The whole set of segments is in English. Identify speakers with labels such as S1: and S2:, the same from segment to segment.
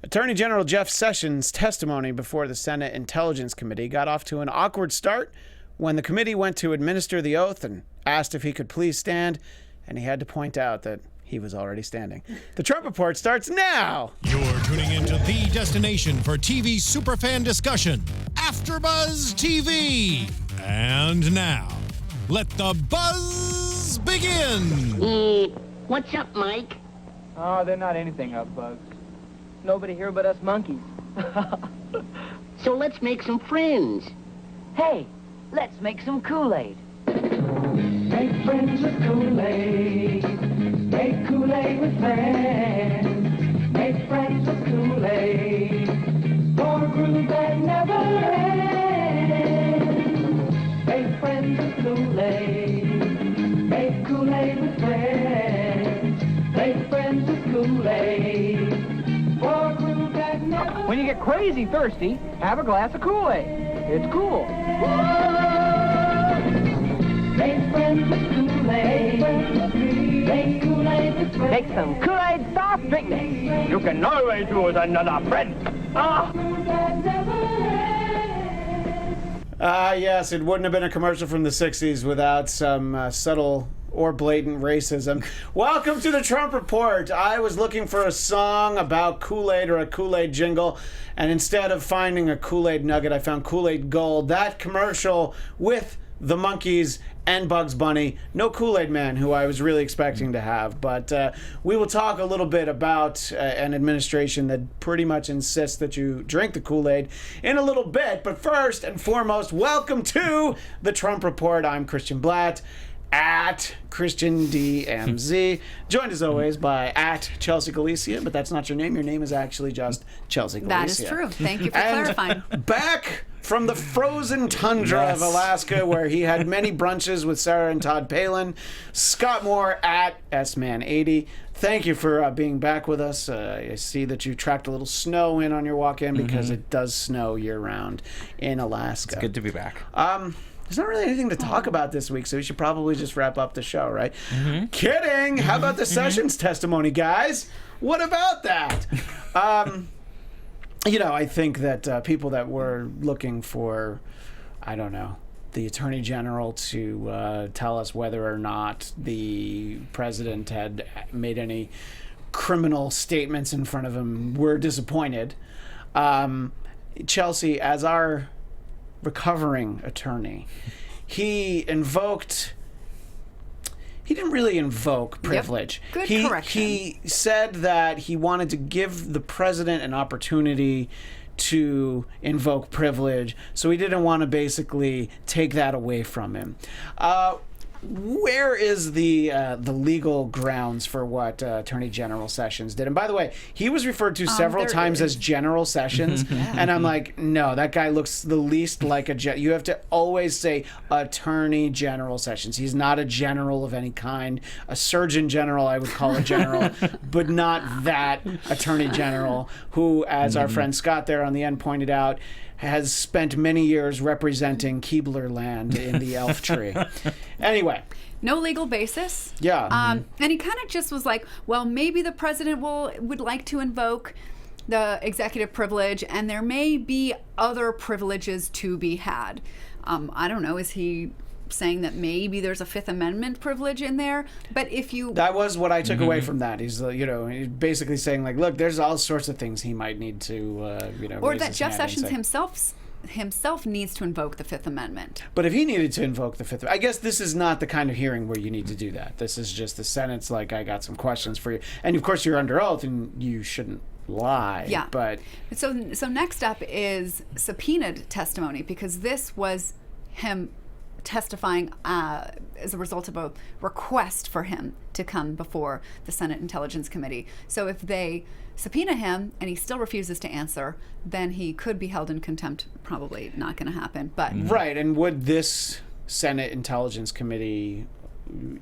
S1: Attorney General Jeff Sessions' testimony before the Senate Intelligence Committee got off to an awkward start when the committee went to administer the oath and asked if he could please stand, and he had to point out that he was already standing. The Trump Report starts now.
S2: You're tuning into the destination for TV superfan discussion, AFTERBUZZ TV. And now, let the buzz begin.
S3: What's up, Mike?
S4: Oh, they're not anything up, Buzz. Nobody here but us monkeys.
S3: So let's make some friends.
S5: Hey, let's make some Kool Aid.
S6: Make friends with Kool Aid. Make Kool Aid with friends. Make friends with Kool Aid. For a groove that never ends. Make friends with Kool Aid. Make Kool Aid with friends. Make friends with Kool Aid. For a groove that never.
S4: When you get crazy thirsty, have a glass of Kool Aid. It's cool.
S6: Make friends with Kool Aid. Make Kool Aid with friends.
S4: Make some Kool Aid soft picnic. You can always use another friend.
S1: Yes, it wouldn't have been a commercial from the 60s without some subtle or blatant racism. Welcome to the Trump Report. I was looking for a song about Kool-Aid or a Kool-Aid jingle, and instead of finding a Kool-Aid nugget, I found Kool-Aid Gold. That commercial with the monkeys and Bugs Bunny. No Kool-Aid Man, who I was really expecting to have. But we will talk a little bit about an administration that pretty much insists that you drink the Kool-Aid in a little bit. But first and foremost, welcome to the Trump Report. I'm Christian Bladt, at Christian DMZ, joined as always by at Chelsea Galicia, but that's not your name. Your name is actually just Chelsea Galicia.
S7: That is true. Thank you for clarifying.
S1: Back from the frozen tundra of Alaska, where he had many brunches with Sarah and Todd Palin, Scott Moore at SMan80. Thank you for being back with us. I see that you tracked a little snow in on your walk-in because it does snow year-round in Alaska.
S8: It's good to be back.
S1: There's not really anything to talk about this week, so we should probably just wrap up the show, right? Kidding! How about the Sessions testimony, guys? What about that? I think that people that were looking for, I don't know, the Attorney General to tell us whether or not the president had made any criminal statements in front of him were disappointed. Chelsea, as our recovering attorney, he didn't really invoke privilege.
S7: Yep. Good correction.
S1: He said that he wanted to give the president an opportunity to invoke privilege, so he didn't want to basically take that away from him. Where is the legal grounds for what Attorney General Sessions did? And by the way, he was referred to several times as General Sessions, and I'm like, no, that guy looks the least like a you have to always say Attorney General Sessions. He's not a general of any kind. A Surgeon General, I would call a general, but not that Attorney General, who, as our friend Scott there on the end pointed out, has spent many years representing Keebler land in the elf tree. Anyway.
S7: No legal basis.
S1: Yeah.
S7: And he kind of just was like, well, maybe the president would like to invoke the executive privilege, and there may be other privileges to be had. I don't know. Is he saying that maybe there's a Fifth Amendment privilege in there? But if you...
S1: That was what I took away from that. He's, he's basically saying, like, look, there's all sorts of things he might need to,
S7: or that Jeff Sessions himself needs to invoke the Fifth Amendment.
S1: But if he needed to invoke the Fifth, I guess this is not the kind of hearing where you need to do that. This is just the Senate's like, I got some questions for you. And of course you're under oath and you shouldn't lie.
S7: Yeah.
S1: But
S7: so next up is subpoenaed testimony, because this was him testifying as a result of a request for him to come before the Senate Intelligence Committee. So if they subpoena him and he still refuses to answer, then he could be held in contempt. Probably not going to happen. But
S1: right. And would this Senate Intelligence Committee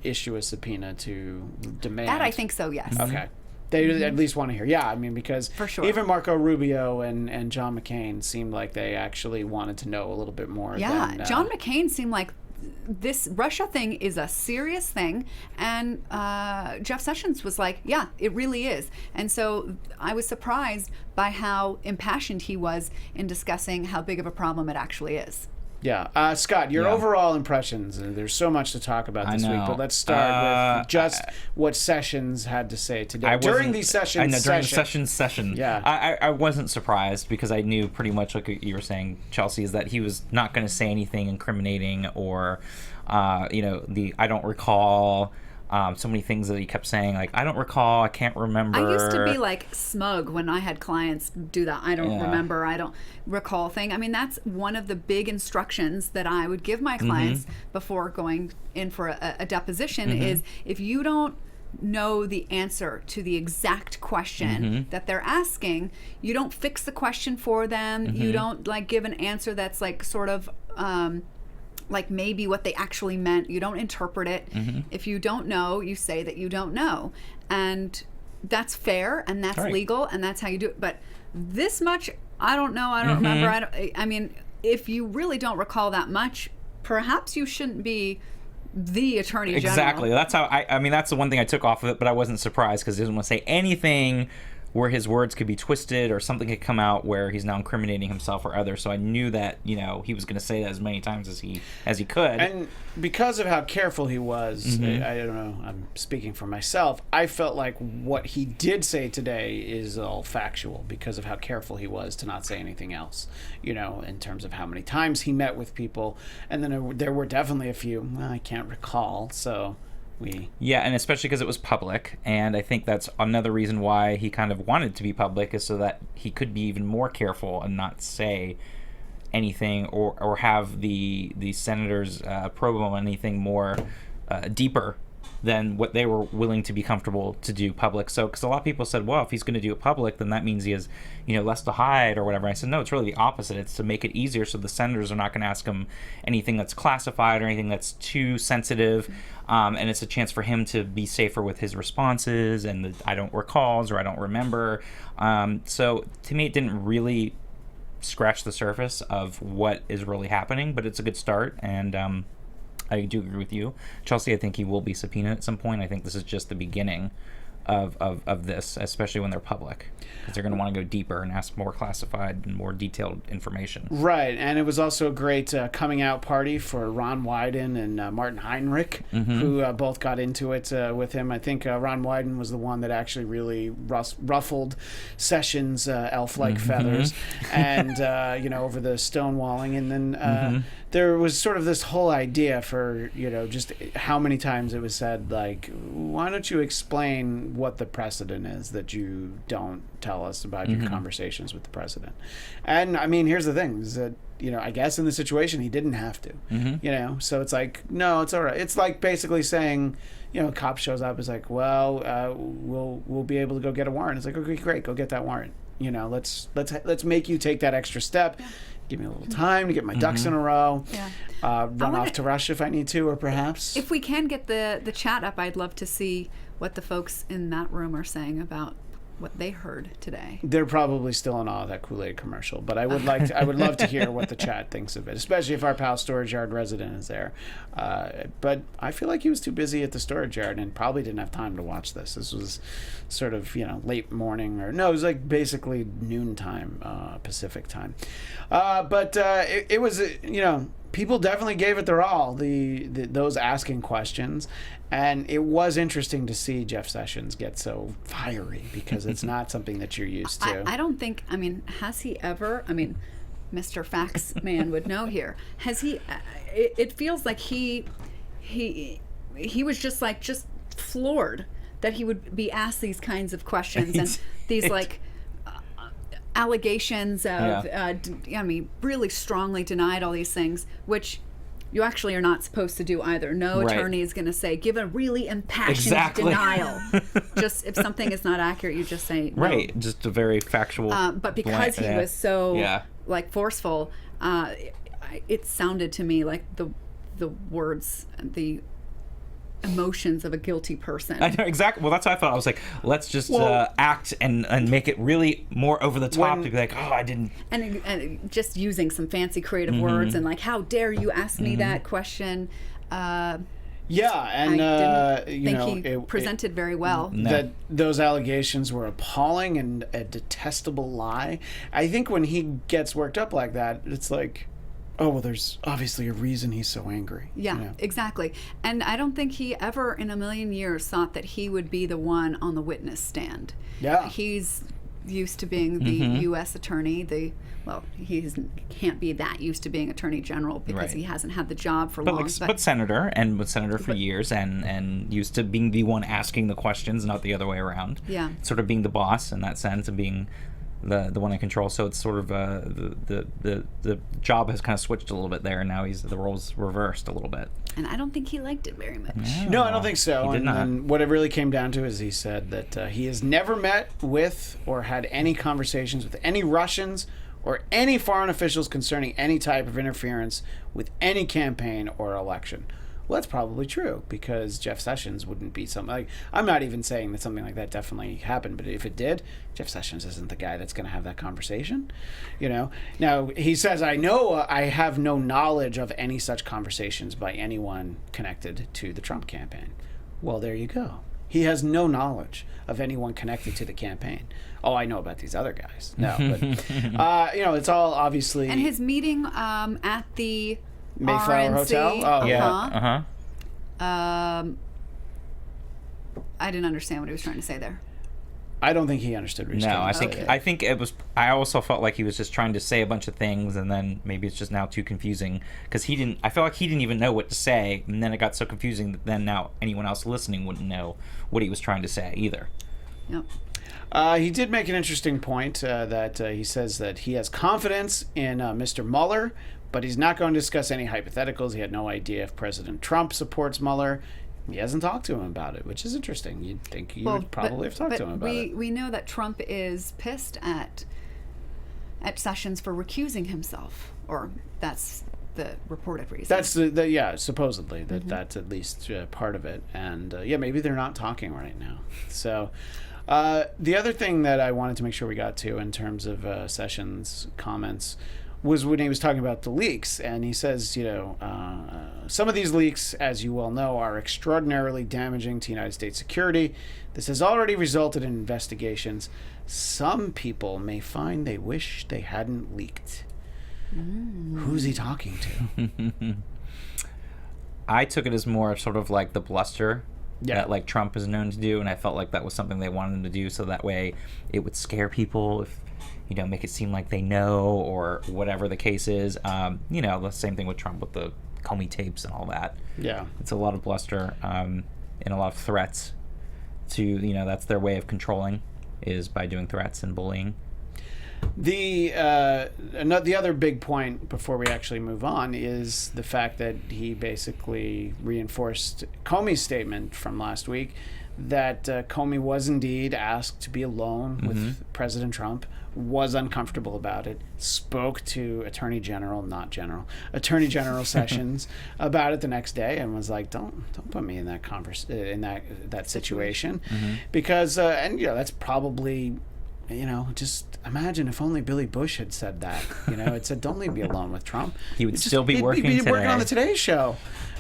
S1: issue a subpoena to demand?
S7: That I think so, yes.
S1: Okay. They at least want to hear. Yeah, I mean, because
S7: for sure.
S1: Even Marco Rubio and John McCain seemed like they actually wanted to know a little bit more.
S7: Yeah,
S1: than,
S7: John McCain seemed like this Russia thing is a serious thing, and Jeff Sessions was like, yeah, it really is. And so I was surprised by how impassioned he was in discussing how big of a problem it actually is.
S1: Yeah. Scott, your overall impressions, and there's so much to talk about this week, but let's start with just what Sessions had to say today. During the Sessions
S8: session.
S1: Yeah.
S8: I wasn't surprised because I knew pretty much like you were saying, Chelsea, is that he was not going to say anything incriminating or, I don't recall. So many things that he kept saying, like, I don't recall, I can't remember.
S7: I used to be like smug when I had clients do that. I don't remember, I don't recall thing. I mean, that's one of the big instructions that I would give my clients before going in for a deposition is if you don't know the answer to the exact question that they're asking, you don't fix the question for them. You don't like give an answer that's like sort of like maybe what they actually meant. You don't interpret it. If you don't know, you say that you don't know. And that's fair and that's legal and that's how you do it. But this much, I don't know, I don't remember. I mean, if you really don't recall that much, perhaps you shouldn't be the Attorney General.
S8: Exactly. That's how I mean, that's the one thing I took off of it, but I wasn't surprised because he doesn't want to say anything where his words could be twisted or something could come out where he's now incriminating himself or others. So I knew that, he was going to say that as many times as he could.
S1: And because of how careful he was, I don't know, I'm speaking for myself, I felt like what he did say today is all factual because of how careful he was to not say anything else, in terms of how many times he met with people. And then there were definitely a few, I can't recall, so...
S8: Yeah, and especially because it was public, and I think that's another reason why he kind of wanted to be public is so that he could be even more careful and not say anything or have the senators probe him on anything more deeper than what they were willing to be comfortable to do public. So, because a lot of people said, well, if he's going to do it public, then that means he has, less to hide or whatever. I said, no, it's really the opposite. It's to make it easier so the senators are not going to ask him anything that's classified or anything that's too sensitive. And it's a chance for him to be safer with his responses and the I don't recalls or I don't remember. So to me, it didn't really scratch the surface of what is really happening, but it's a good start. And I do agree with you, Chelsea. I think he will be subpoenaed at some point. I think this is just the beginning of this, especially when they're public, because they're going to want to go deeper and ask more classified and more detailed information.
S1: Right, and it was also a great coming out party for Ron Wyden and Martin Heinrich, who both got into it with him. I think Ron Wyden was the one that actually really ruffled Sessions' elf-like feathers, and over the stonewalling, and then there was sort of this whole idea for just how many times it was said, like, why don't you explain what the precedent is that you don't tell us about your conversations with the president? And I mean, here's the thing, is that I guess in the situation he didn't have to, so it's like, no, it's all right. It's like basically saying, a cop shows up, is like, well, we'll be able to go get a warrant. It's like, okay, great, go get that warrant. Let's make you take that extra step. Give me a little time to get my ducks in a row. Run off to Russia if I need to, or perhaps.
S7: If we can get the chat up, I'd love to see what the folks in that room are saying about what they heard today.
S1: They're probably still in awe of that Kool Aid commercial, but I would love to hear what the chat thinks of it, especially if our pal Storage Yard resident is there. But I feel like he was too busy at the Storage Yard and probably didn't have time to watch this. This was sort of late morning, it was like basically noontime Pacific time. But it was people definitely gave it their all. Those asking questions. And it was interesting to see Jeff Sessions get so fiery because it's not something that you're used to.
S7: I don't think, has he ever, Mr. Facts Man would know here. Has he, it feels like he was just floored that he would be asked these kinds of questions and these allegations of, really strongly denied all these things, which you actually are not supposed to do either. No attorney is going to say, give a really impassioned denial. Just if something is not accurate, you just say no.
S8: Right, just a very factual.
S7: But because he was so forceful, it sounded to me like the words, the emotions of a guilty person.
S8: I know exactly. Well, that's what I thought. I was like, let's just act and make it really more over the top to be like, oh, I didn't.
S7: And just using some fancy creative words and like, how dare you ask me that question?
S1: Yeah, and
S7: I didn't
S1: you
S7: think
S1: know,
S7: he presented very well.
S1: That those allegations were appalling and a detestable lie. I think when he gets worked up like that, it's like, oh, well, there's obviously a reason he's so angry.
S7: Yeah,
S1: you know?
S7: exactly. And I don't think he ever in a million years thought that he would be the one on the witness stand.
S1: Yeah.
S7: He's used to being the U.S. attorney. Well, he can't be that used to being attorney general because he hasn't had the job for long.
S8: But senator, and was senator for years, and used to being the one asking the questions, not the other way around.
S7: Yeah.
S8: Sort of being the boss in that sense, and being the one in control. So it's sort of the job has kind of switched a little bit there, and now the roles reversed a little bit.
S7: And I don't think he liked it very much.
S1: No, I don't think so.
S8: He did not.
S1: And what it really came down to is he said that he has never met with or had any conversations with any Russians or any foreign officials concerning any type of interference with any campaign or election. Well, that's probably true because Jeff Sessions wouldn't be something like, I'm not even saying that something like that definitely happened, but if it did, Jeff Sessions isn't the guy that's going to have that conversation, you know. Now, he says, I have no knowledge of any such conversations by anyone connected to the Trump campaign. Well, there you go. He has no knowledge of anyone connected to the campaign. Oh, I know about these other guys. No, but, you know, it's all obviously...
S7: And his meeting at the
S1: Mayflower
S7: RNC,
S1: Hotel? Oh,
S8: yeah.
S7: I didn't understand what he was trying to say there.
S1: I don't think he understood what he was
S8: No,
S1: trying to say.
S8: I think it was. I also felt like he was just trying to say a bunch of things, and then maybe it's just now too confusing because he didn't. I felt like he didn't even know what to say, and then it got so confusing that then now anyone else listening wouldn't know what he was trying to say either.
S7: Yep.
S1: He did make an interesting point that he says that he has confidence in Mr. Mueller, but he's not going to discuss any hypotheticals. He had no idea if President Trump supports Mueller. He hasn't talked to him about it, which is interesting. You'd think he would probably have talked to him about it.
S7: We know that Trump is pissed at Sessions for recusing himself, or that's the reported reason.
S1: That's supposedly that's at least part of it, and maybe they're not talking right now. So the other thing that I wanted to make sure we got to in terms of Sessions' comments was when he was talking about the leaks, and he says, you know, some of these leaks, as you well know, are extraordinarily damaging to United States security. This has already resulted in investigations. Some people may find they wish they hadn't leaked. Who's he talking to?
S8: I took it as more sort of like the bluster that like Trump is known to do, and I felt like that was something they wanted him to do so that way it would scare people, if you know, make it seem like they know or whatever the case is. You know, the same thing with Trump with the Comey tapes and all that. Yeah, it's a lot of bluster and a lot of threats to, you know, that's their way of controlling, is by doing threats and bullying.
S1: The other big point before we actually move on is the fact that he basically reinforced Comey's statement from last week that Comey was indeed asked to be alone with President Trump, was uncomfortable about it, spoke to Attorney General Sessions about it the next day, and was like, "Don't put me in that that situation," because and you know, that's probably, you know, just imagine if only Billy Bush had said that. You know, it said, "Don't leave me alone with Trump."
S8: He would still be working
S1: He'd be
S8: today.
S1: working on the Today Show.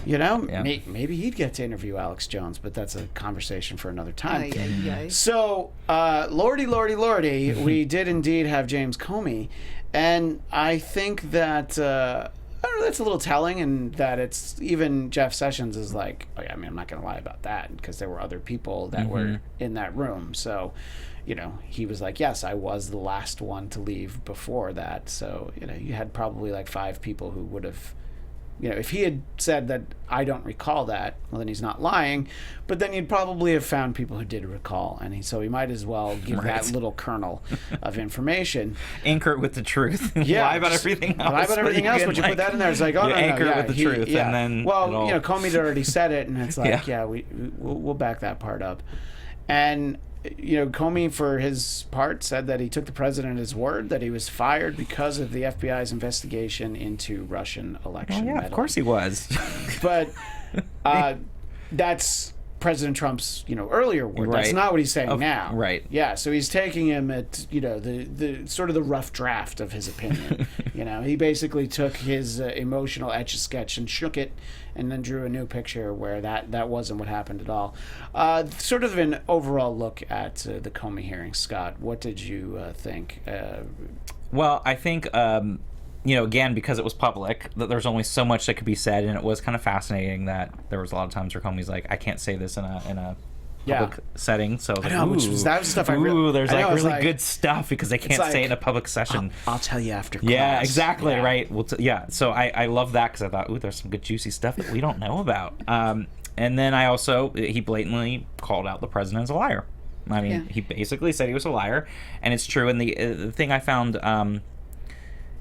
S1: You know,
S8: Yeah.
S1: maybe he'd get to interview Alex Jones, but that's a conversation for another time.
S7: Aye.
S1: So, lordy, we did indeed have James Comey, and I think that I don't know, that's a little telling, and that it's even Jeff Sessions is like, oh, yeah, I mean, I'm not going to lie about that, because there were other people that were in that room. So, you know, he was like, yes, I was the last one to leave before that. So, you know, you had probably like 5 people who would have, you know, if he had said that I don't recall that, well, then he's not lying. But then you'd probably have found people who did recall, and so he might as well give that little kernel of information.
S8: Anchor it with the truth.
S1: Yeah,
S8: Lie about everything else.
S1: Lie about everything else, but you put that in there. It's like, oh, no,
S8: anchor
S1: no,
S8: it with the truth, and then
S1: well, you know, Comey had already said it, and it's like, we'll back that part up. And you know, Comey, for his part, said that he took the president at his word, that he was fired because of the FBI's investigation into Russian election meddling.
S8: Of course he was.
S1: But that's President Trump's, earlier word. That's
S8: Right.
S1: not what he's saying now.
S8: right.
S1: Yeah, so he's taking him at, the sort of the rough draft of his opinion. He basically took his emotional Etch-a-Sketch and shook it and then drew a new picture where that wasn't what happened at all. Sort of an overall look at the Comey hearing, Scott. What did you think?
S8: Well, I think, again, because it was public, that there's only so much that could be said, and it was kind of fascinating that there was a lot of times where Comey's like, I can't say this in a public setting. So
S1: I know, that was stuff I really...
S8: there's really good stuff because they can't say it in a public session.
S1: I'll tell you after class.
S8: Yeah, exactly, right. Well, so I love that because I thought, there's some good juicy stuff that we don't know about. And then he blatantly called out the president as a liar. I mean, he basically said he was a liar, and it's true. And the thing I found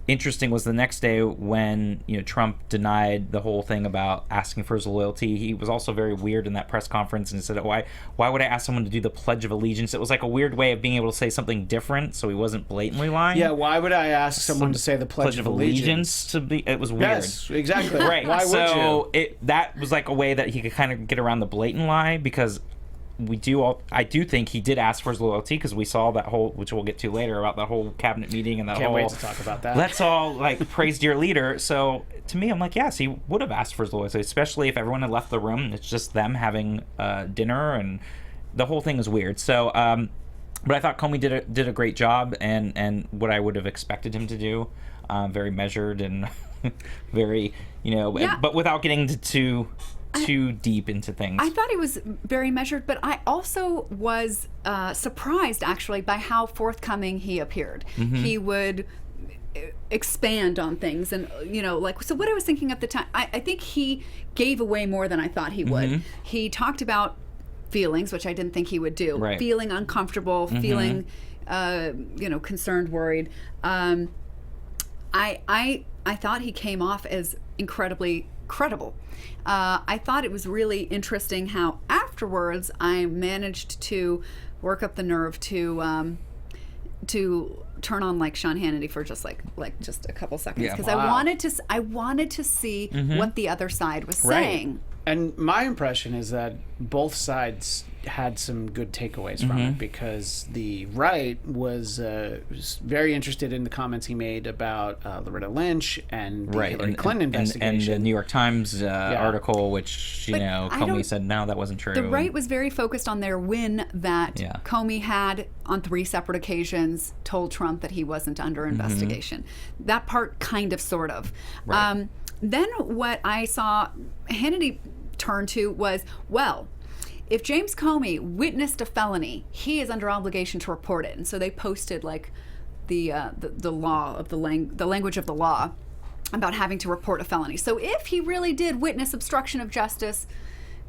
S8: interesting was the next day when Trump denied the whole thing about asking for his loyalty. He was also very weird in that press conference and said, why would I ask someone to do the Pledge of Allegiance? It was like a weird way of being able to say something different, so he wasn't blatantly lying.
S1: Yeah, why would I ask someone to say the Pledge of Allegiance?
S8: It was weird.
S1: Yes, exactly.
S8: Right.
S1: Why would you?
S8: That was like a way that he could kind of get around the blatant lie, because I do think he did ask for his loyalty, because we saw that whole, which we'll get to later, about that whole cabinet meeting and that
S1: Can't
S8: whole...
S1: wait to talk about that.
S8: Let's all praise dear leader. So to me, I'm like, yes, he would have asked for his loyalty, especially if everyone had left the room. It's just them having dinner, and the whole thing is weird. So, but I thought Comey did a great job, and what I would have expected him to do, very measured and very, but without getting too deep into things.
S7: I thought he was very measured, but I also was surprised, actually, by how forthcoming he appeared.
S8: Mm-hmm.
S7: He would expand on things, and so what I was thinking at the time, I think he gave away more than I thought he would.
S8: Mm-hmm.
S7: He talked about feelings, which I didn't think he would do.
S8: Right.
S7: Feeling uncomfortable,
S8: Mm-hmm.
S7: feeling concerned, worried. I thought he came off as incredibly credible. I thought it was really interesting how afterwards I managed to work up the nerve to turn on Sean Hannity for just just a couple seconds, because I wanted to see what the other side was saying.
S1: And my impression is that both sides had some good takeaways from it, because the right was very interested in the comments he made about Loretta Lynch and the Hillary Clinton investigation.
S8: And the New York Times article, which, Comey said, no, that wasn't true.
S7: The right was very focused on their win that Comey had on 3 separate occasions told Trump that he wasn't under investigation. That part kind of, sort of.
S8: Right.
S7: Then what I saw Hannity turn to was, well, if James Comey witnessed a felony, he is under obligation to report it. And so they posted the law of the language of the law about having to report a felony. So if he really did witness obstruction of justice,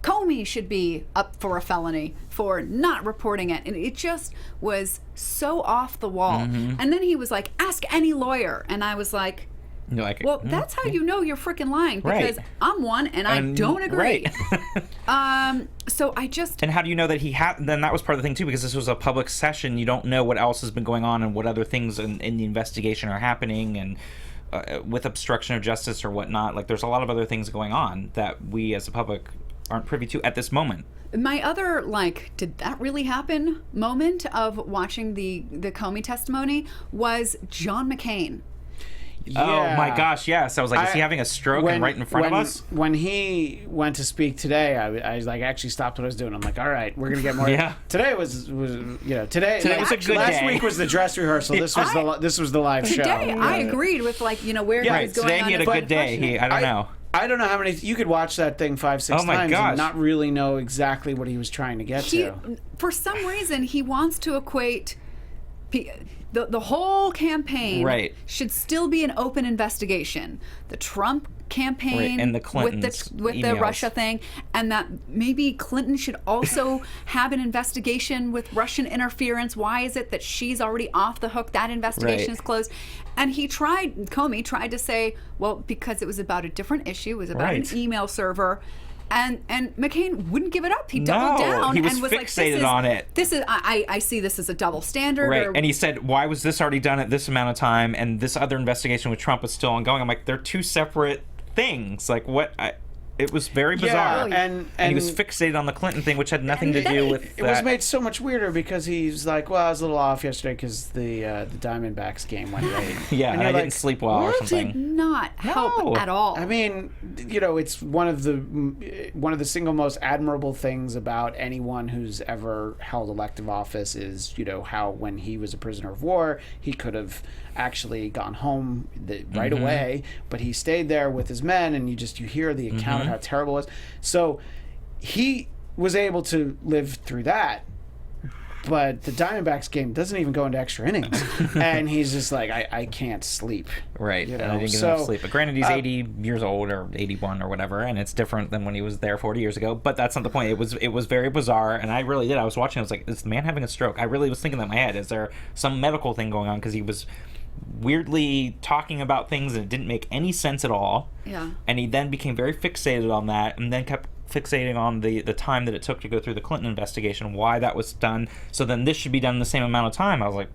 S7: Comey should be up for a felony for not reporting it. And it just was so off the wall. And then he was like, ask any lawyer. And I was like, well, that's how you know you're freaking lying, because I'm one and I don't agree.
S8: Right.
S7: So I just...
S8: And how do you know that he had... Then that was part of the thing, too, because this was a public session. You don't know what else has been going on and what other things in the investigation are happening, and with obstruction of justice or whatnot. There's a lot of other things going on that we as a public aren't privy to at this moment.
S7: My other, did that really happen moment of watching the Comey testimony was John McCain.
S1: Yeah.
S8: Oh my gosh, yes. I was like, is he having a stroke right in front of us?
S1: When he went to speak today, I actually stopped what I was doing. I'm like, all right, we're gonna get more.
S8: Yeah.
S1: Today was today
S8: was a good
S1: last
S8: day.
S1: week was the dress rehearsal. This was the live show.
S7: Today, I agreed with where he was going
S8: today
S7: on.
S8: He had a good day. I don't know.
S1: I don't know how many. You could watch that thing 5-6 times and not really know exactly what he was trying to get to.
S7: For some reason, he wants to equate the whole campaign should still be an open investigation. The Trump campaign
S8: and the Clintons
S7: with the Russia thing, and that maybe Clinton should also have an investigation with Russian interference. Why is it that she's already off the hook? That investigation is closed. And Comey tried to say, well, because it was about a different issue, it was about an email server. And McCain wouldn't give it up. He doubled down.
S8: He was
S7: and was
S8: fixated on it.
S7: I see this as a double standard.
S8: Right. And he said, why was this already done at this amount of time and this other investigation with Trump is still ongoing? I'm like, they're two separate things. It was very bizarre.
S1: Yeah,
S8: and he was fixated on the Clinton thing, which had nothing to do with
S1: it was made so much weirder because he's like, well, I was a little off yesterday because the Diamondbacks game went late.
S8: Yeah, and I didn't sleep well or something.
S7: Did not help at all.
S1: I mean, it's one of the single most admirable things about anyone who's ever held elective office is, how when he was a prisoner of war, he could have actually gone home right away, but he stayed there with his men, and you hear the account of how terrible it was. So he was able to live through that, but the Diamondbacks game doesn't even go into extra innings, and he's just like, I can't sleep.
S8: Right, and I didn't get enough sleep. But granted, he's 80 years old or 81 or whatever, and it's different than when he was there 40 years ago. But that's not the point. It was very bizarre, and I really did. I was watching. I was like, is the man having a stroke? I really was thinking that in my head. Is there some medical thing going on? Because he was weirdly talking about things and it didn't make any sense at all.
S7: Yeah.
S8: And he then became very fixated on that, and then kept fixating on the time that it took to go through the Clinton investigation, why that was done. So then this should be done in the same amount of time. I was like,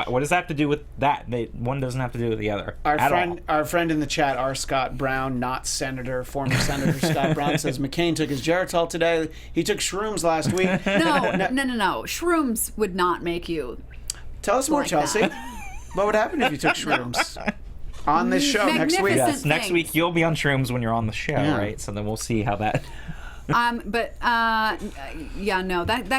S8: what does that have to do with that? One doesn't have to do with the other.
S1: Our friend in the chat, R. Scott Brown, not senator, former Senator Scott Brown, says McCain took his Geritol today. He took shrooms last week.
S7: No. Shrooms would not make you.
S1: Tell us more, Chelsea. What would happen if you took shrooms on this show next week?
S8: Yes, next week you'll be on shrooms when you're on the show, right? So then we'll see how that.
S7: That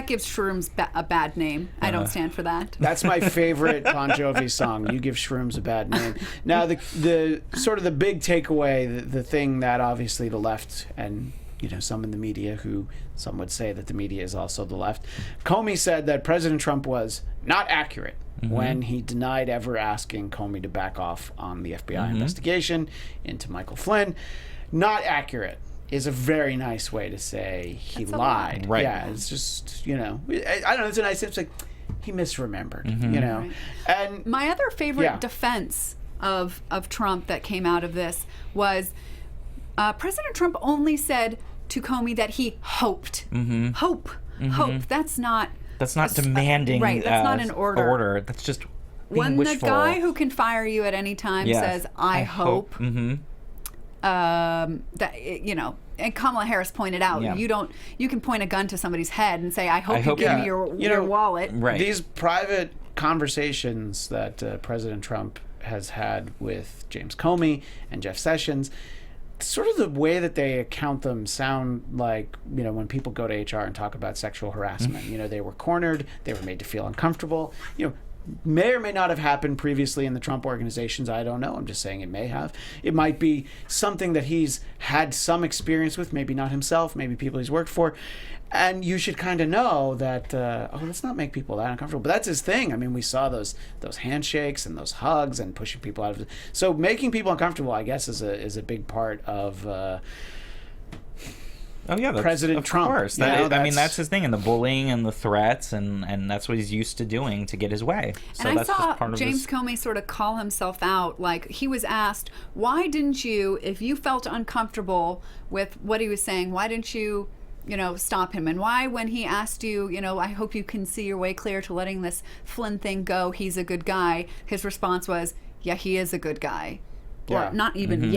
S7: gives shrooms a bad name. I don't stand for that.
S1: That's my favorite Bon Jovi song. You give shrooms a bad name. Now, the sort of the big takeaway, the thing that obviously the left and some in the media, who some would say that the media is also the left, Comey said that President Trump was not accurate when he denied ever asking Comey to back off on the FBI investigation into Michael Flynn. Not accurate is a very nice way to say he lied.
S8: Right.
S1: Yeah, it's just, I don't know, it's a nice, it's like he misremembered,
S7: Right.
S1: And
S7: my other favorite defense of Trump that came out of this was President Trump only said to Comey that he hoped. Hope. That's not
S8: demanding.
S7: Right. That's not an order.
S8: That's just
S7: when
S8: wishful.
S7: the guy who can fire you at any time says, "I hope." That and Kamala Harris pointed out, you can point a gun to somebody's head and say, "I hope you give me your wallet."
S8: Right.
S1: These private conversations that President Trump has had with James Comey and Jeff Sessions, sort of the way that they account them sound like, when people go to HR and talk about sexual harassment, they were cornered, they were made to feel uncomfortable, may or may not have happened previously in the Trump organizations. I don't know. I'm just saying it may have. It might be something that he's had some experience with, maybe not himself, maybe people he's worked for. And you should kind of know that, let's not make people that uncomfortable. But that's his thing. I mean, we saw those handshakes and those hugs and pushing people out of it. So making people uncomfortable, I guess, is a big part of President Trump.
S8: Of course. That's his thing. And the bullying and the threats, and that's what he's used to doing to get his way. So
S7: and I
S8: that's just
S7: saw
S8: part of
S7: James Comey sort of call himself out. Like, he was asked, why didn't you, if you felt uncomfortable with what he was saying, why didn't you stop him? And why, when he asked you, I hope you can see your way clear to letting this Flynn thing go, he's a good guy, his response was, yeah, he is a good guy.
S1: Yeah.
S7: Or not even,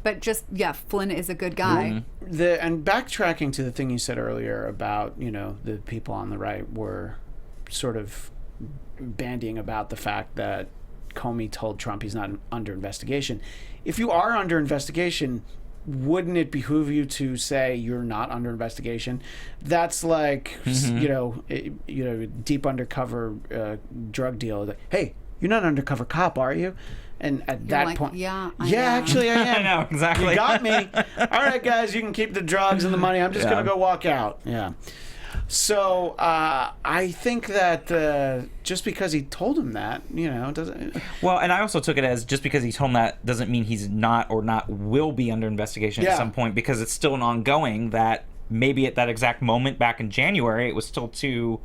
S7: but just, Flynn is a good guy.
S1: And backtracking to the thing you said earlier about, the people on the right were sort of bandying about the fact that Comey told Trump he's not under investigation. If you are under investigation, wouldn't it behoove you to say you're not under investigation? That's like, deep undercover drug deal. Like, hey, you're not an undercover cop, are you? And at that point, I am. Actually, I am.
S8: I know, exactly.
S1: You got me. All right, guys, you can keep the drugs and the money. I'm just going to go walk out. Yeah. So I think that just because he told him that, doesn't.
S8: Well, and I also took it as just because he told him that doesn't mean he's not or not will be under investigation at some point, because it's still an ongoing that maybe at that exact moment back in January, it was still too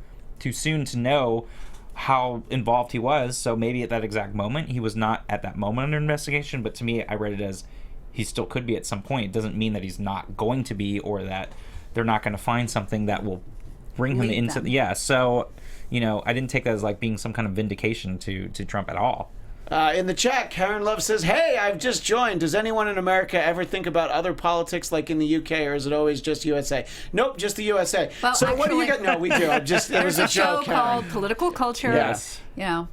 S8: soon to know how involved he was. So maybe at that exact moment, he was not at that moment under investigation. But to me, I read it as he still could be at some point. It doesn't mean that he's not going to be, or that they're not going to find something that will bring him into so I didn't take that as like being some kind of vindication to Trump at all.
S1: In the chat, Karen Love says, "Hey, I've just joined. Does anyone in America ever think about other politics like in the UK, or is it always just USA?" Nope, just the USA.
S7: Well,
S1: so what do you got? No, we do. It was a
S7: show
S1: joke, Karen.
S7: called Political Culture.
S1: Yes.
S7: You know.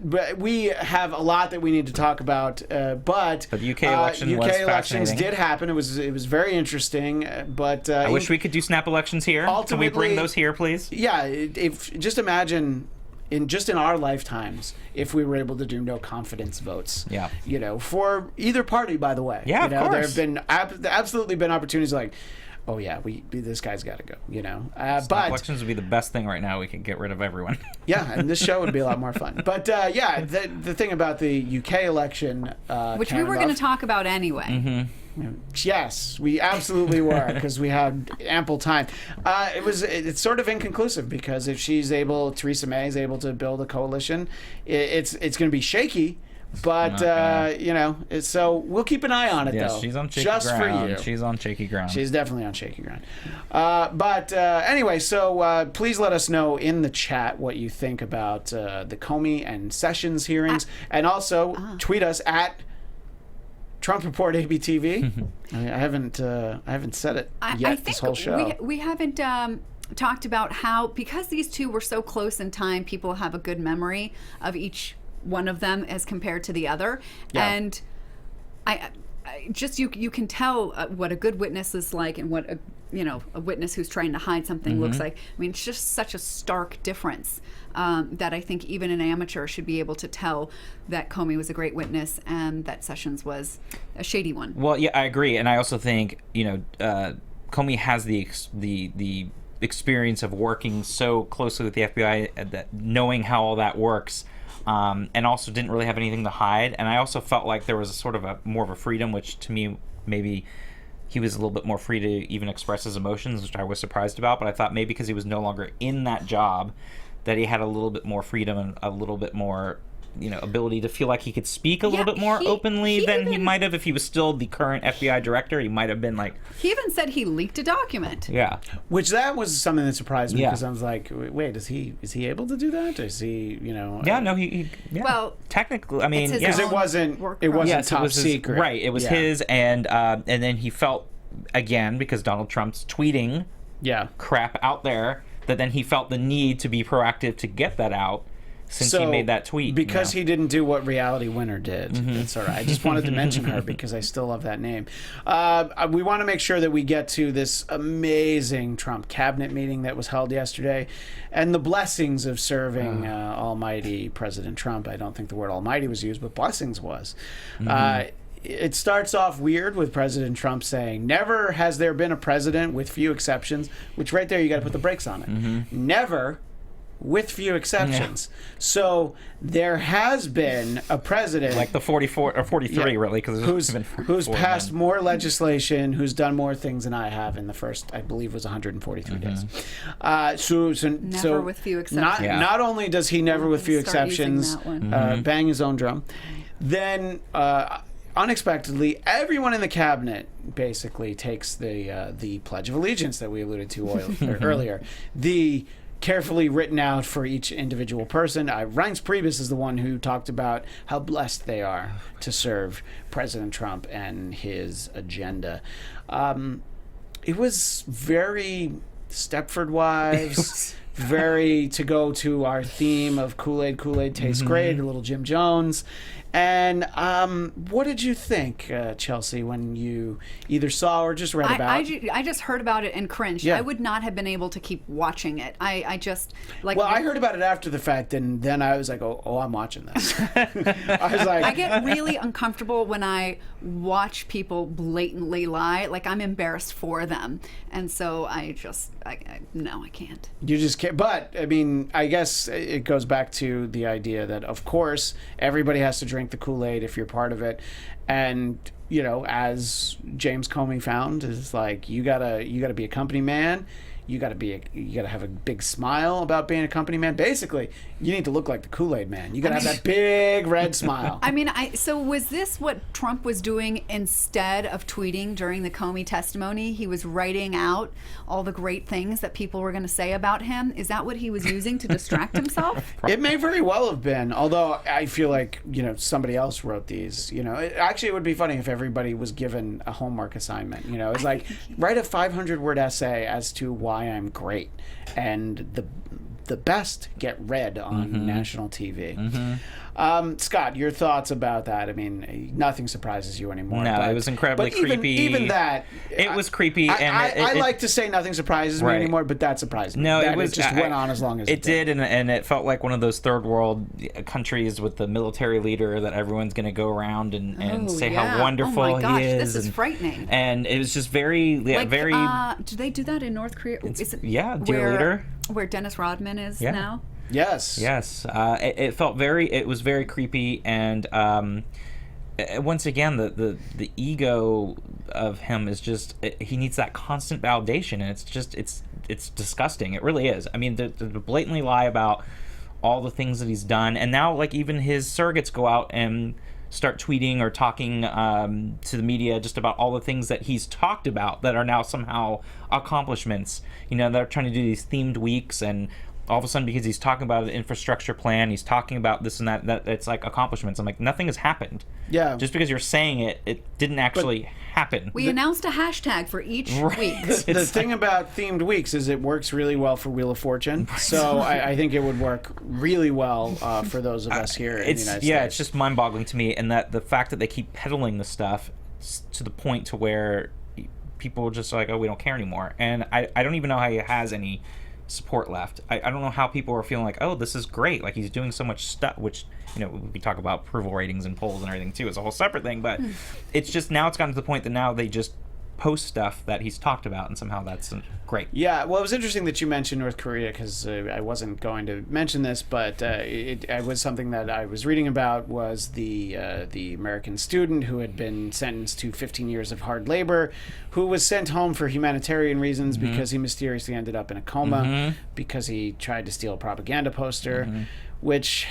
S1: But we have a lot that we need to talk about. But
S8: the UK election was
S1: elections
S8: fascinating.
S1: did happen. It was very interesting. But
S8: I wish we could do snap elections here. Can we bring those here, please?
S1: Yeah. If just imagine. In our lifetimes, if we were able to do no confidence votes, for either party, by the way,
S8: of course,
S1: there have been absolutely been opportunities like, oh yeah, this guy's got to go, but
S8: elections would be the best thing right now. We could get rid of everyone.
S1: Yeah, and this show would be a lot more fun. But the thing about the UK election,
S7: which we were going to talk about anyway.
S8: Mm-hmm.
S1: Yes, we absolutely were, because we had ample time. It's sort of inconclusive, because if Theresa May is able to build a coalition, it's going to be shaky. But so we'll keep an eye on it, though.
S8: She's on shaky
S1: just
S8: ground.
S1: for you.
S8: She's on shaky ground.
S1: She's definitely on shaky ground. But anyway, so please let us know in the chat what you think about the Comey and Sessions hearings, and also tweet us at Trump Report ABTV. I haven't said it yet.
S7: I think
S1: this whole show.
S7: We haven't talked about how, because these two were so close in time, people have a good memory of each one of them as compared to the other.
S1: Yeah.
S7: And I just you can tell what a good witness is like, and what a witness who's trying to hide something looks like. I mean, it's just such a stark difference that I think even an amateur should be able to tell that Comey was a great witness and that Sessions was a shady one.
S8: Well, yeah, I agree, and I also think Comey has the experience of working so closely with the FBI, that knowing how all that works. And also didn't really have anything to hide. And I also felt like there was a sort of more of a freedom, which to me, maybe he was a little bit more free to even express his emotions, which I was surprised about. But I thought maybe because he was no longer in that job, that he had a little bit more freedom and a little bit more, ability to feel like he could speak a little bit more openly than he might have if he was still the current FBI director. He might have been like...
S7: He even said he leaked a document.
S8: Yeah.
S1: Which that was something that surprised me, because I was like, wait, is he able to do that? Is he,
S8: Yeah, no, he well, technically, I mean...
S1: Because it wasn't top secret.
S8: Right, it was his, and then he felt, again, because Donald Trump's tweeting crap out there, that then he felt the need to be proactive to get that out. Since he made that tweet.
S1: Because he didn't do what Reality Winner did. That's all right. I just wanted to mention her because I still love that name. We want to make sure that we get to this amazing Trump cabinet meeting that was held yesterday, and the blessings of serving almighty President Trump. I don't think the word almighty was used, but blessings was. It starts off weird with President Trump saying, "Never has there been a president, with few exceptions," which right there you got to put the brakes on it. Never, with few exceptions. So there has been a president,
S8: like the 44 or 43, really, because
S1: who's passed more legislation, who's done more things than I have in the first, I believe, was 143 days.
S7: Never with few exceptions.
S1: Not only does he never with few exceptions bang his own drum, then unexpectedly, everyone in the cabinet basically takes the Pledge of Allegiance that we alluded to earlier. The carefully written out for each individual person. Reince Priebus is the one who talked about how blessed they are to serve President Trump and his agenda. It was very Stepford Wives, very to go to our theme of Kool Aid tastes great, a little Jim Jones. And what did you think, Chelsea, when you either saw or just read about it?
S7: I just heard about it and cringed.
S1: Yeah.
S7: I would not have been able to keep watching it. I just like.
S1: Well, I heard about it after the fact, and then I was like, "Oh, I'm watching this." I was like,
S7: I get really uncomfortable when I watch people blatantly lie. Like, I'm embarrassed for them, and so no, I can't.
S1: You just can't. But I mean, I guess it goes back to the idea that, of course, everybody has to drink the Kool Aid if you're part of it, and as James Comey found, is like you gotta be a company man. you got to have a big smile about being a company man. Basically, you need to look like the Kool Aid man. You got to have that big red smile.
S7: I mean, so was this what Trump was doing instead of tweeting during the Comey testimony? He was writing out all the great things that people were going to say about him. Is that what he was using to distract himself?
S1: It may very well have been, although I feel like, somebody else wrote these. Actually, it would be funny if everybody was given a homework assignment. It's like, write a 500-word essay as to why I'm great, and the best get read on national TV. Scott, your thoughts about that? I mean, nothing surprises you anymore.
S8: No, it was incredibly creepy.
S1: Even that,
S8: it was creepy.
S1: I like to say nothing surprises me anymore, but that surprised me.
S8: No,
S1: it just went on as long as it did.
S8: And it felt like one of those third world countries with the military leader that everyone's going to go around and say how wonderful
S7: he
S8: is.
S7: This is frightening.
S8: And it was just very, very.
S7: Do they do that in North Korea?
S8: Dear leader.
S7: Where Dennis Rodman is now?
S1: Yes.
S8: It was very creepy, and once again, the ego of him is just, he needs that constant validation, and it's disgusting. It really is. I mean, to blatantly lie about all the things that he's done, and now like even his surrogates go out and start tweeting or talking to the media just about all the things that he's talked about that are now somehow accomplishments. They're trying to do these themed weeks, and all of a sudden, because he's talking about an infrastructure plan, he's talking about this and that it's like accomplishments. I'm like, nothing has happened. Yeah. Just because you're saying it, it didn't actually happen.
S7: We announced a hashtag for each week.
S1: The thing about themed weeks is it works really well for Wheel of Fortune. So I think it would work really well for those of us here in the United States.
S8: Yeah, it's just mind-boggling to me, and that the fact that they keep peddling the stuff to the point to where people are just like, oh, we don't care anymore. And I don't even know how he has any support left. I don't know how people are feeling like, oh, this is great, like he's doing so much stuff, which we talk about approval ratings and polls and everything too, is a whole separate thing, but it's just now it's gotten to the point that now they just post stuff that he's talked about, and somehow that's great.
S1: Yeah, well, it was interesting that you mentioned North Korea, because I wasn't going to mention this, but it was something that I was reading about, was the American student who had been sentenced to 15 years of hard labor, who was sent home for humanitarian reasons because he mysteriously ended up in a coma because he tried to steal a propaganda poster, which...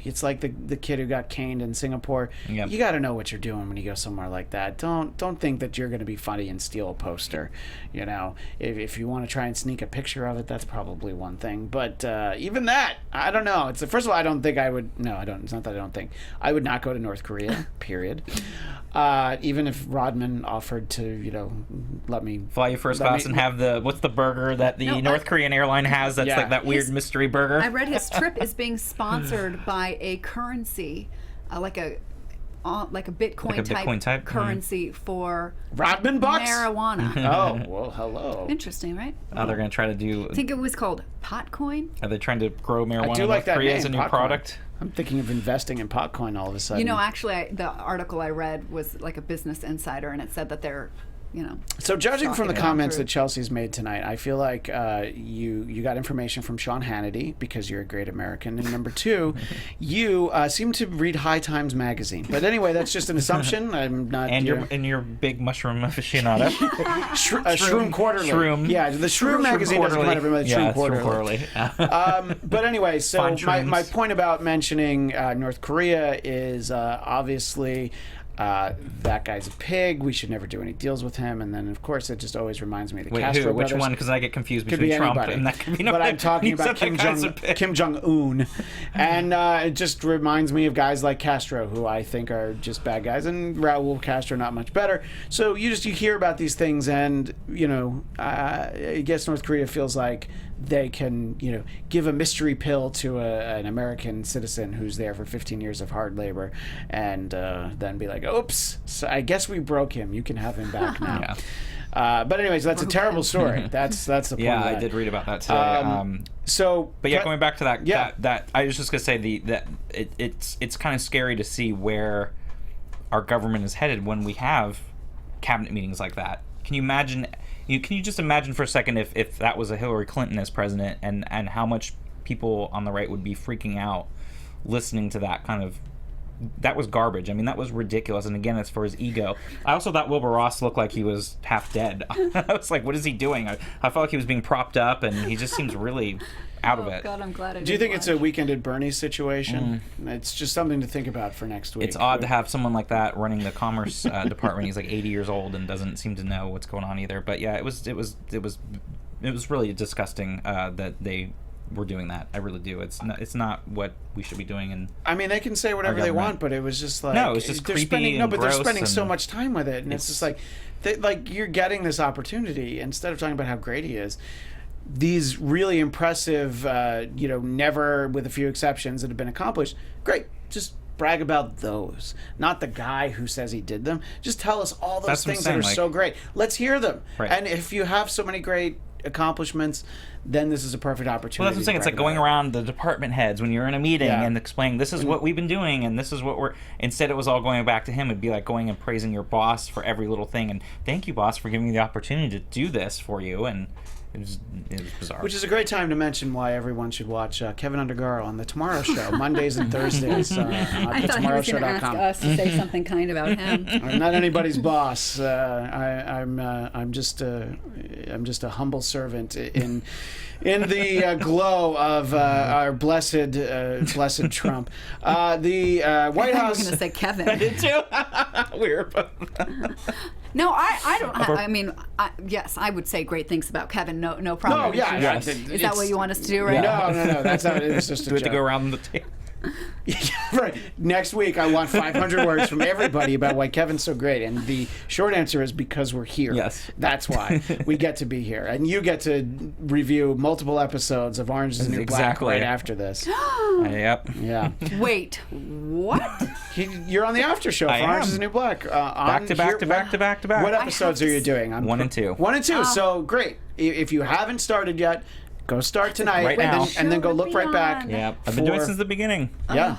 S1: It's like the kid who got caned in Singapore. Yep. You got to know what you're doing when you go somewhere like that. Don't think that you're going to be funny and steal a poster. If you want to try and sneak a picture of it, that's probably one thing. But even that, I don't know. First of all, I don't think I would. No, I don't. It's not that I don't think I would not go to North Korea. Period. Even if Rodman offered to, let me
S8: fly you first class and have what's the burger that the North Korean airline has that's like that weird mystery burger.
S7: I read his trip is being sponsored by a currency, like a Bitcoin type currency for
S1: Rodman bucks?
S7: Marijuana.
S1: Oh, well, hello.
S7: Interesting, right?
S8: Oh, they're going to try to do...
S7: I think it was called Potcoin.
S8: Are they trying to grow marijuana
S1: I do
S8: in
S1: like
S8: North Korea as a new
S1: Potcoin.
S8: product?
S1: I'm thinking of investing in Potcoin all of a sudden.
S7: Actually, the article I read was like a Business Insider, and it said that they're...
S1: So judging from the comments that Chelsea's made tonight, I feel like you got information from Sean Hannity because you're a great American, and number two, you seem to read High Times magazine. But anyway, that's just an assumption. I'm not.
S8: And you're big mushroom aficionado.
S1: Shroom Quarterly.
S8: Shroom.
S1: Yeah, the Shroom magazine doesn't come out every month. Shroom Quarterly. But anyway, so my point about mentioning North Korea is obviously. That guy's a pig. We should never do any deals with him. And then, of course, it just always reminds me of the Castro brothers.
S8: Which one? Because I get confused
S1: Could
S8: between
S1: be
S8: Trump
S1: anybody.
S8: and that could be
S1: But I'm talking about Kim Jong-un. And it just reminds me of guys like Castro, who I think are just bad guys, and Raul Castro not much better. So you hear about these things, and, I guess North Korea feels like they can, give a mystery pill to an American citizen who's there for 15 years of hard labor, and then be like, oops, so I guess we broke him. You can have him back now. But anyways, that's a terrible story. That's the point.
S8: Yeah, I did read about that today. But going back to that, that I was just gonna say it's kind of scary to see where our government is headed when we have cabinet meetings like that. Can you imagine? Can you just imagine for a second if that was a Hillary Clinton as president, and how much people on the right would be freaking out listening to that kind of that was garbage. I mean, that was ridiculous. And again, it's for his ego. I also thought Wilbur Ross looked like he was half dead. I was like, what is he doing? I felt like he was being propped up, and he just seems really out of it.
S7: God, I'm glad I didn't
S1: Do you think
S7: watch.
S1: it's a Weekend at Bernie's situation? It's just something to think about for next week.
S8: It's odd to have someone like that running the commerce department. He's like 80 years old and doesn't seem to know what's going on either. But yeah, it was really disgusting that they were doing that. I really do. It's not what we should be doing. And
S1: I mean, they can say whatever they want, but it was just like
S8: no, it's just
S1: they're
S8: creepy
S1: spending,
S8: and
S1: but they're
S8: gross
S1: spending so
S8: and
S1: much time with it, and it's just like you're getting this opportunity instead of talking about how great he is. These really impressive, never with a few exceptions that have been accomplished. Great, just brag about those, not the guy who says he did them. Just tell us all those things that are so great. Let's hear them.
S8: Right.
S1: And if you have so many great accomplishments, then this is a perfect opportunity.
S8: Well, that's what I'm saying. It's like going around the department heads when you're in a meeting and explaining this is what we've been doing and this is what we're. Instead, it was all going back to him. It'd be like going and praising your boss for every little thing and thank you, boss, for giving me the opportunity to do this for you. And it was bizarre.
S1: Which is a great time to mention why everyone should watch Kevin Undergaro on The Tomorrow Show, Mondays and Thursdays on
S7: I thought he was going to ask us to say something kind about him.
S1: I'm not anybody's boss. I'm just a humble servant in the glow of our blessed Trump. The White House.
S7: I was going to say Kevin.
S1: I did too. Weird.
S7: No, I don't. I mean, yes, I would say great things about Kevin. No problem.
S1: No, yeah.
S8: Yes.
S7: Is that what you want us to do right now?
S1: No. That's not. It was just a
S8: Do we have to
S1: joke.
S8: go around the table?
S1: Yeah, right. Next week, I want 500 words from everybody about why Kevin's so great. And the short answer is because we're here.
S8: Yes.
S1: That's why we get to be here. And you get to review multiple episodes of Orange is the New Black right after this.
S8: Yep.
S1: Yeah.
S7: Wait, what?
S1: You're on the after show for
S8: I
S1: Orange
S8: am.
S1: is the New Black.
S8: Back to back to back to back to back.
S1: What episodes are you doing?
S8: 1 and 2.
S1: 1 and 2. So great. If you haven't started yet, go start tonight.
S8: Right now.
S1: And then go look right back.
S8: Yeah, I've been doing it since the beginning.
S1: Yeah.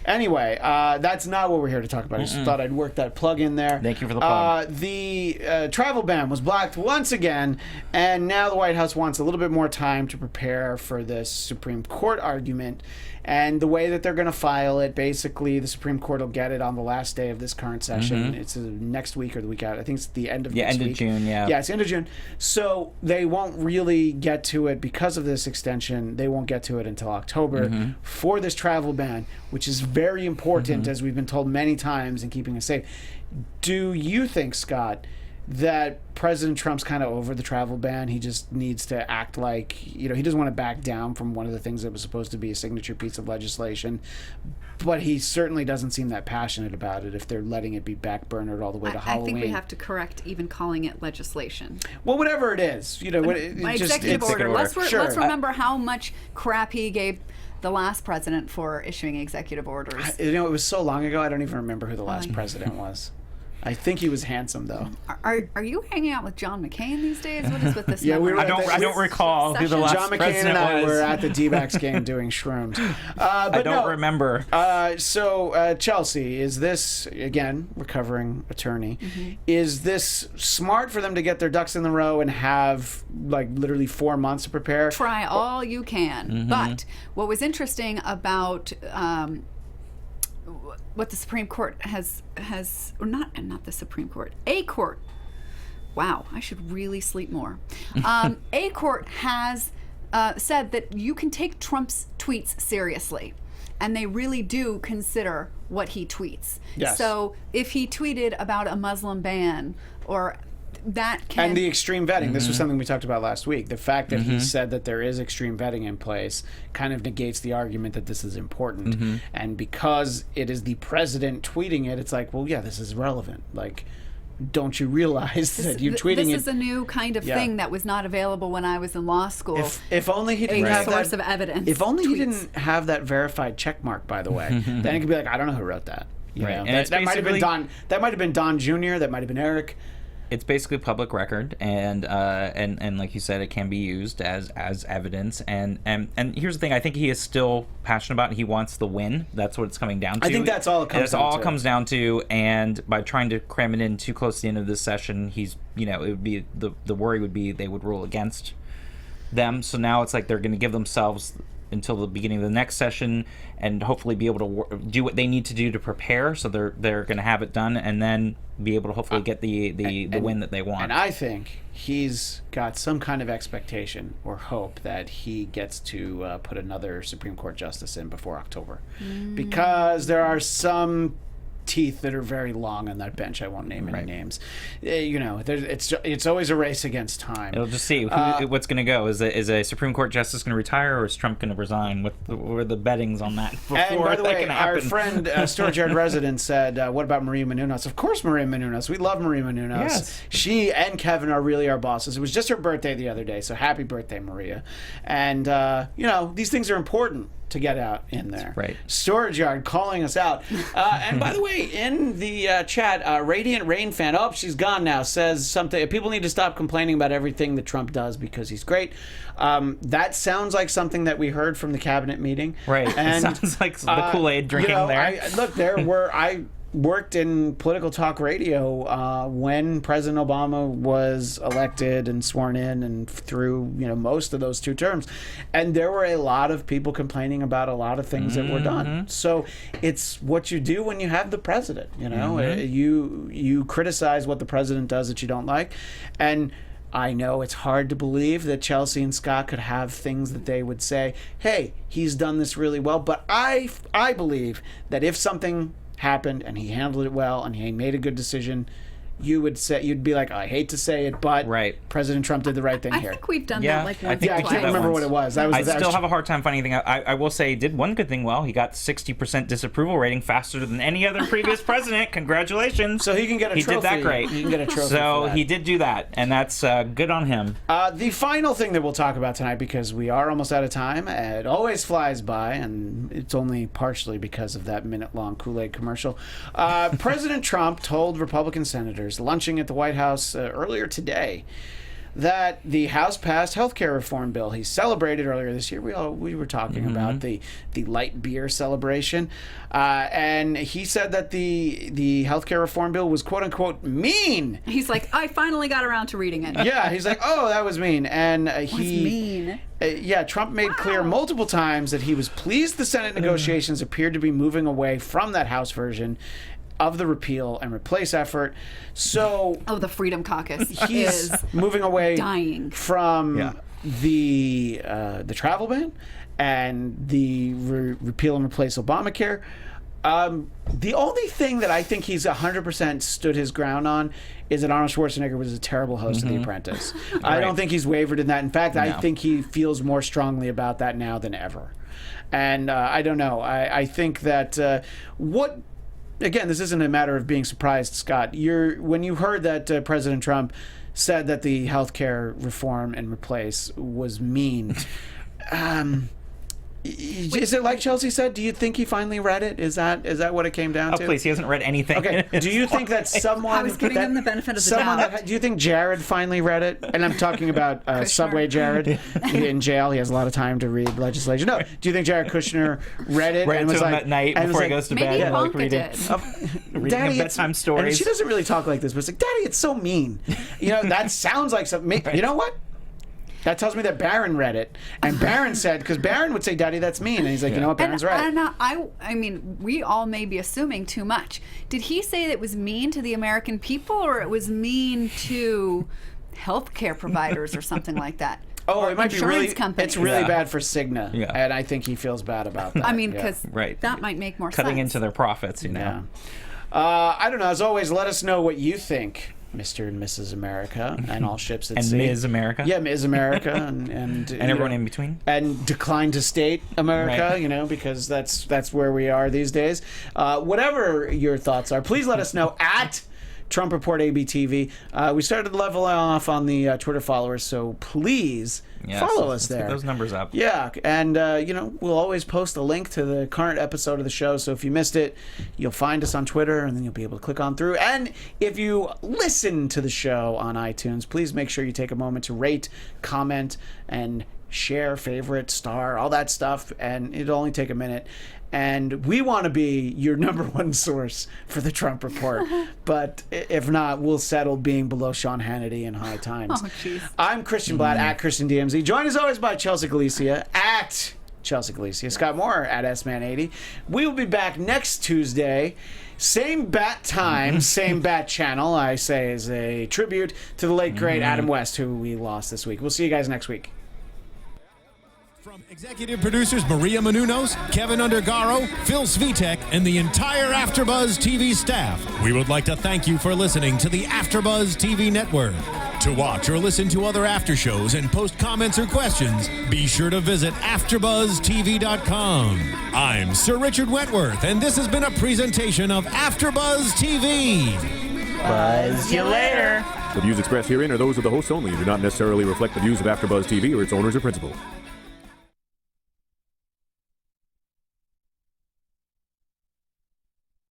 S1: Anyway, that's not what we're here to talk about. I just thought I'd work that plug in there.
S8: Thank you for the plug.
S1: The travel ban was blocked once again, and now the White House wants a little bit more time to prepare for this Supreme Court argument. And the way that they're going to file it, basically, the Supreme Court will get it on the last day of this current session. It's next week or the week out. I think it's the end of next week.
S8: End of June, yeah.
S1: Yeah, it's end of June. So they won't really get to it because of this extension. They won't get to it until October for this travel ban, which is very important, as we've been told many times, in keeping us safe. Do you think, Scott, that President Trump's kind of over the travel ban? He just needs to act like, he doesn't want to back down from one of the things that was supposed to be a signature piece of legislation, but he certainly doesn't seem that passionate about it if they're letting it be backburnered all the way to Halloween.
S7: I think we have to correct even calling it legislation.
S1: Well, whatever it is,
S7: Executive order. Let's remember how much crap he gave the last president for issuing executive orders.
S1: It was so long ago, I don't even remember who the last president was. I think he was handsome, though.
S7: Are you hanging out with John McCain these days? What is with this?
S1: Yeah, we were
S8: I don't recall who the last
S1: John McCain
S8: president
S1: and I
S8: was.
S1: were at the D-backs game doing shrooms.
S8: I don't remember.
S1: So Chelsea, is this, again, recovering attorney, is this smart for them to get their ducks in the row and have literally 4 months to prepare?
S7: Try all you can. But what was interesting about what the Supreme Court has or not the Supreme Court, a court. Wow, I should really sleep more. A court has said that you can take Trump's tweets seriously, and they really do consider what he tweets.
S1: Yes.
S7: So if he tweeted about a Muslim ban or that can...
S1: And the extreme vetting. This was something we talked about last week. The fact that he said that there is extreme vetting in place kind of negates the argument that this is important. And because it is the president tweeting it, it's like, well, yeah, this is relevant. Don't you realize that you're tweeting it?
S7: This is a new kind of thing that was not available when I was in law school.
S1: If only he didn't have
S7: source
S1: that,
S7: of evidence.
S1: If only he
S7: tweets.
S1: didn't have that verified check mark, by the way, then it could be like, I don't know who wrote that. You know?
S8: And
S1: That might have been Don. That might have been Don Jr. That might have been Eric.
S8: It's basically public record, and like you said, it can be used as evidence. And here's the thing: I think he is still passionate about it. He wants the win. That's what it's coming down to.
S1: I think that's all it comes down to.
S8: That's all it comes down to. And by trying to cram it in too close to the end of this session, it would be the worry would be they would rule against them. So now it's like they're going to give themselves until the beginning of the next session, and hopefully be able to do what they need to do to prepare. So they're going to have it done, and then be able to hopefully get the win that they want.
S1: And I think he's got some kind of expectation or hope that he gets to put another Supreme Court justice in before October, because there are some teeth that are very long on that bench. I won't name any names. It's always a race against time.
S8: It'll just see what's going to go. Is a Supreme Court justice going to retire, or is Trump going to resign? What are the bettings on that?
S1: And by the way, our friend Stuart Jared Resident said, what about Maria Menounos? Of course, Maria Menounos. We love Maria Menounos.
S8: Yes.
S1: She and Kevin are really our bosses. It was just her birthday the other day, so happy birthday, Maria. And, these things are important to get out in there.
S8: Right.
S1: Storage Yard calling us out. And by the way, in the chat, Radiant Rain fan, she's gone now, says something. People need to stop complaining about everything that Trump does because he's great. That sounds like something that we heard from the cabinet meeting.
S8: Right.
S1: And,
S8: it sounds like the Kool Aid drinking there.
S1: I worked in political talk radio when President Obama was elected and sworn in and through most of those 2 terms, and there were a lot of people complaining about a lot of things that were done. So it's what you do when you have the president. You criticize what the president does that you don't like, and I know it's hard to believe that Chelsea and Scott could have things that they would say, hey, he's done this really well, but I believe that if something happened and he handled it well and he made a good decision, you'd be like, I hate to say it, but President Trump did the right thing here.
S7: I think we've done that like once.
S1: I can't remember what it was.
S8: I still have a hard time finding anything. I will say he did one good thing well. He got 60% disapproval rating faster than any other previous president. Congratulations.
S1: So he can get a trophy.
S8: He did that great.
S1: He can get a trophy.
S8: So he did do that, and that's good on him.
S1: The final thing that we'll talk about tonight, because we are almost out of time, it always flies by, and it's only partially because of that minute-long Kool Aid commercial. President Trump told Republican senators lunching at the White House earlier today that the House passed health care reform bill. He celebrated earlier this year. We were talking about the light beer celebration, and he said that the health care reform bill was quote unquote mean.
S7: He's like, I finally got around to reading it.
S1: Yeah, he's like, oh, that was mean, and
S7: mean.
S1: Trump made clear multiple times that he was pleased the Senate negotiations appeared to be moving away from that House version of the repeal and replace effort. So
S7: the Freedom Caucus
S1: he's
S7: is
S1: moving away
S7: dying
S1: from the travel ban and the repeal and replace Obamacare. The only thing that I think he's 100% stood his ground on is that Arnold Schwarzenegger was a terrible host of The Apprentice. I don't think he's wavered in that. In fact, I think he feels more strongly about that now than ever. And I don't know. I think that again, this isn't a matter of being surprised, Scott. When you heard that President Trump said that the healthcare reform and replace was mean, is it like Chelsea said? Do you think he finally read it? Is that what it came down to?
S8: Oh, please, he hasn't read anything.
S1: Okay. Do you think that someone...
S7: I was giving him the benefit of the doubt.
S1: Do you think Jared finally read it? And I'm talking about Subway Jared in jail. He has a lot of time to read legislation. No. Do you think Jared Kushner read it
S8: and was like... at night before he goes to bed.
S7: Maybe Ivanka
S8: did. Reading
S1: Daddy,
S8: bedtime stories.
S1: And she doesn't really talk like this, but it's like, Daddy, it's so mean. That sounds like something... You know what? That tells me that Barron read it, and Barron said, because Barron would say, "Daddy, that's mean," and he's like, "You know what? Barron's right."
S7: I mean, we all may be assuming too much. Did he say that it was mean to the American people, or it was mean to healthcare providers, or something like that?
S1: Oh, it might be really.
S7: Companies.
S1: It's really bad for Cigna, and I think he feels bad about that.
S7: I mean, because that might make more sense.
S8: Cutting into their profits,
S1: Yeah. I don't know. As always, let us know what you think, Mr. and Mrs. America, and all ships at sea.
S8: And Ms. America.
S1: Yeah, Ms. America, and
S8: everyone in between.
S1: And decline to state America, because that's where we are these days. Whatever your thoughts are, please let us know at Trump Report ABTV. We started leveling off on the Twitter followers, so please follow us there.
S8: Get those numbers up.
S1: Yeah, and we'll always post a link to the current episode of the show, so if you missed it, you'll find us on Twitter, and then you'll be able to click on through. And if you listen to the show on iTunes, please make sure you take a moment to rate, comment, and share, favorite, star, all that stuff, and it'll only take a minute. And we want to be your number one source for the Trump Report. But if not, we'll settle being below Sean Hannity in High Times.
S7: Oh, jeez.
S1: I'm Christian Bladt, at Christian DMZ. Joined as always by Chelsea Galicia, at Chelsea Galicia. Scott Moore at SMan80. We will be back next Tuesday. Same bat time, same bat channel, I say, as a tribute to the late, great Adam West, who we lost this week. We'll see you guys next week.
S2: From executive producers Maria Menounos, Kevin Undergaro, Phil Svitek, and the entire AfterBuzz TV staff, we would like to thank you for listening to the AfterBuzz TV network. To watch or listen to other after shows and post comments or questions, be sure to visit AfterBuzzTV.com. I'm Sir Richard Wentworth, and this has been a presentation of AfterBuzz TV.
S8: Buzz you later.
S9: The views expressed herein are those of the hosts only and do not necessarily reflect the views of AfterBuzz TV or its owners or principals.